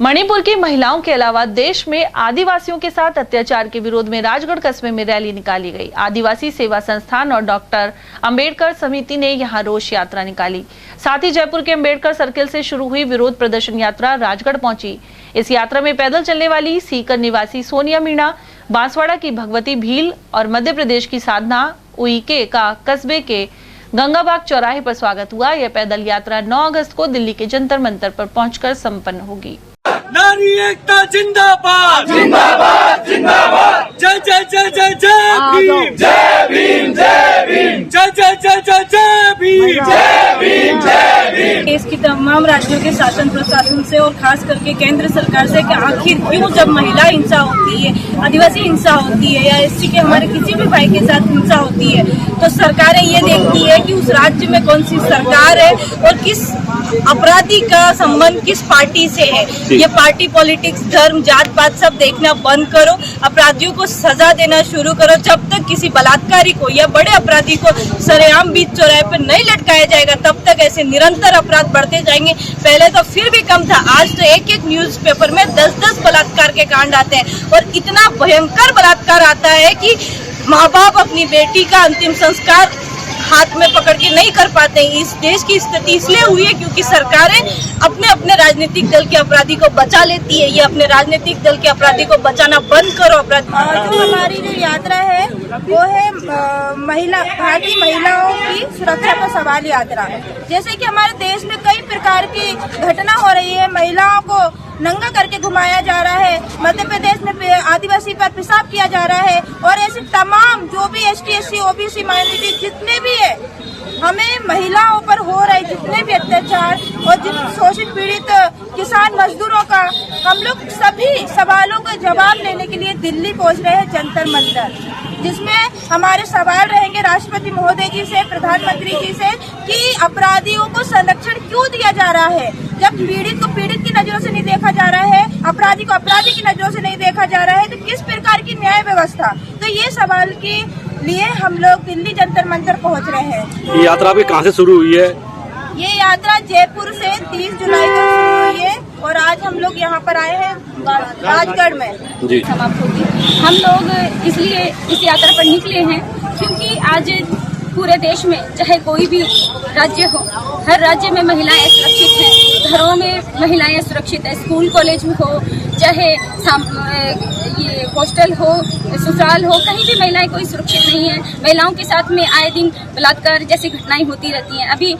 मणिपुर की महिलाओं के अलावा देश में आदिवासियों के साथ अत्याचार के विरोध में राजगढ़ कस्बे में रैली निकाली गई। आदिवासी सेवा संस्थान और डॉक्टर अंबेडकर समिति ने यहां रोष यात्रा निकाली। साथ ही जयपुर के अंबेडकर सर्किल से शुरू हुई विरोध प्रदर्शन यात्रा राजगढ़ पहुंची। इस यात्रा में पैदल चलने वाली सीकर निवासी सोनिया मीणा, बांसवाड़ा की भगवती भील और मध्य प्रदेश की साधना उइके का कस्बे के गंगाबाग चौराहे पर स्वागत हुआ। यह पैदल यात्रा 9 अगस्त को दिल्ली के जंतर मंतर पर पहुंचकर संपन्न होगी। नारी एकता जिंदाबाद जिंदाबाद जिंदाबाद। जय जय जय जय जय भीम, जय भीम जय भीम, जय जय जय जय जय भीम, जय भीम जय भीम। देश की तमाम राज्यों के शासन प्रशासन से और खास करके केंद्र सरकार से कि आखिर क्यों जब महिला हिंसा होती है, आदिवासी हिंसा होती है या एससी के हमारे किसी भी भाई के साथ हिंसा होती है तो सरकारें ये देखती है कि उस राज्य में कौन सी सरकार है और किस अपराधी का संबंध किस पार्टी से है। ये पार्टी पॉलिटिक्स, धर्म, जात पात सब देखना बंद करो, अपराधियों को सजा देना शुरू करो। जब तक किसी बलात्कारी को या बड़े अपराधी को सरेआम बीच चौराहे पर नहीं लटकाया जाएगा तब तक ऐसे निरंतर अपराध बढ़ते जाएंगे। पहले तो फिर भी कम था, आज तो एक एक न्यूज़पेपर में 10-10 बलात्कार के कांड आते हैं और इतना भयंकर बलात्कार आता है कि माँ बाप अपनी बेटी का अंतिम संस्कार हाथ में पकड़ के नहीं कर पाते हैं। इस देश की स्थिति इसलिए हुई है क्योंकि सरकारें अपने अपने राजनीतिक दल के अपराधी को बचा लेती है। ये अपने राजनीतिक दल के अपराधी को बचाना बंद करो। जो हमारी जो यात्रा है वो है भारतीय महिलाओं की सुरक्षा पर सवाल यात्रा। जैसे कि हमारे देश में कई प्रकार की घटना हो रही है, महिलाओं को नंगा करके घुमाया जा रहा है, मध्य प्रदेश में आदिवासी पर पेशाब किया जा रहा है और ऐसे तमाम जो भी ST SC OBC माइनॉरिटी जितने भी है, हमें महिलाओं पर हो रहे जितने भी अत्याचार और जिन शोषित पीड़ित किसान मजदूरों का, हम लोग सभी सवालों का जवाब लेने के लिए दिल्ली पहुंच रहे हैं जंतर मंतर, जिसमें हमारे सवाल रहेंगे राष्ट्रपति महोदय जी से, प्रधानमंत्री जी से कि अपराधियों को संरक्षण क्यों दिया जा रहा है। जब पीड़ित को पीड़ित की नजरों से नहीं देखा जा रहा है, अपराधी को अपराधी की नजरों से नहीं देखा जा रहा है, तो किस प्रकार की न्याय व्यवस्था। तो ये सवाल के लिए हम लोग दिल्ली जंतर मंतर पहुंच रहे हैं। ये यात्रा अभी कहाँ से शुरू हुई है? ये यात्रा जयपुर से 30 जुलाई को शुरू हुई है और आज हम लोग यहाँ पर आए हैं राजगढ़ में जी। समाप्त होगी। हम लोग इसलिए इस यात्रा पर निकले हैं क्योंकि आज पूरे देश में चाहे कोई भी राज्य हो, हर राज्य में महिलाएं सुरक्षित हैं, घरों में महिलाएं सुरक्षित है, स्कूल कॉलेज में हो, चाहे ये हॉस्टल हो, ससुराल हो, कहीं भी महिलाएं कोई सुरक्षित नहीं है। महिलाओं के साथ में आए दिन बलात्कार जैसी घटनाएं होती रहती हैं। अभी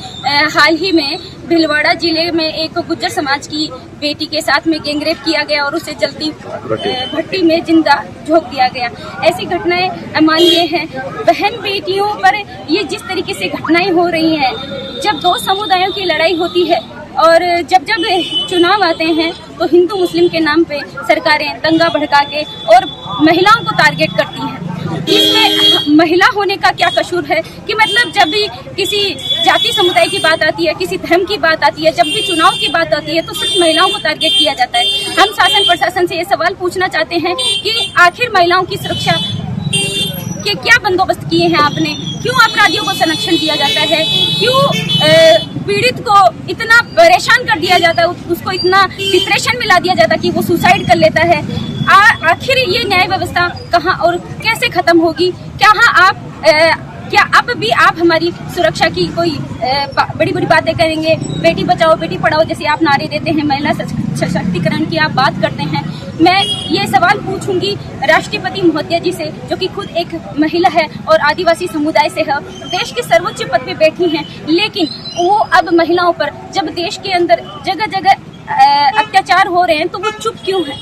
हाल ही में भीलवाड़ा जिले में एक गुज्जर समाज की बेटी के साथ में गैंगरेप किया गया और उसे जलती भट्टी में जिंदा झोंक दिया गया। ऐसी घटनाएं अमानवीय हैं। बहन बेटियों पर ये जिस तरीके से घटनाएं हो रही हैं, जब दो समुदायों की लड़ाई होती है और जब जब चुनाव आते हैं तो हिंदू मुस्लिम के नाम पे सरकारें दंगा भड़का के और महिलाओं को टारगेट करती हैं। इसमें महिला होने का क्या कसूर है कि मतलब जब भी किसी जाति समुदाय की बात आती है, किसी धर्म की बात आती है, जब भी चुनाव की बात आती है तो सिर्फ महिलाओं को टारगेट किया जाता है। हम शासन प्रशासन से ये सवाल पूछना चाहते हैं कि आखिर महिलाओं की सुरक्षा के क्या बंदोबस्त किए हैं आपने? क्यों अपराधियों को संरक्षण दिया जाता है? क्यों पीड़ित को इतना परेशान कर दिया जाता है, उसको इतना डिप्रेशन में ला दिया जाता है कि वो सुसाइड कर लेता है? आखिर ये न्याय व्यवस्था कहाँ और कैसे खत्म होगी? क्या अब भी आप हमारी सुरक्षा की कोई बड़ी बड़ी बातें करेंगे? बेटी बचाओ बेटी पढ़ाओ जैसे आप नारे देते हैं, महिला सशक्तिकरण की आप बात करते हैं। मैं ये सवाल पूछूंगी राष्ट्रपति महोदय जी से, जो कि खुद एक महिला है और आदिवासी समुदाय से है, देश के सर्वोच्च पद पे बैठी हैं, लेकिन वो अब महिलाओं पर जब देश के अंदर जगह जगह अत्याचार हो रहे हैं तो वो चुप क्यों है?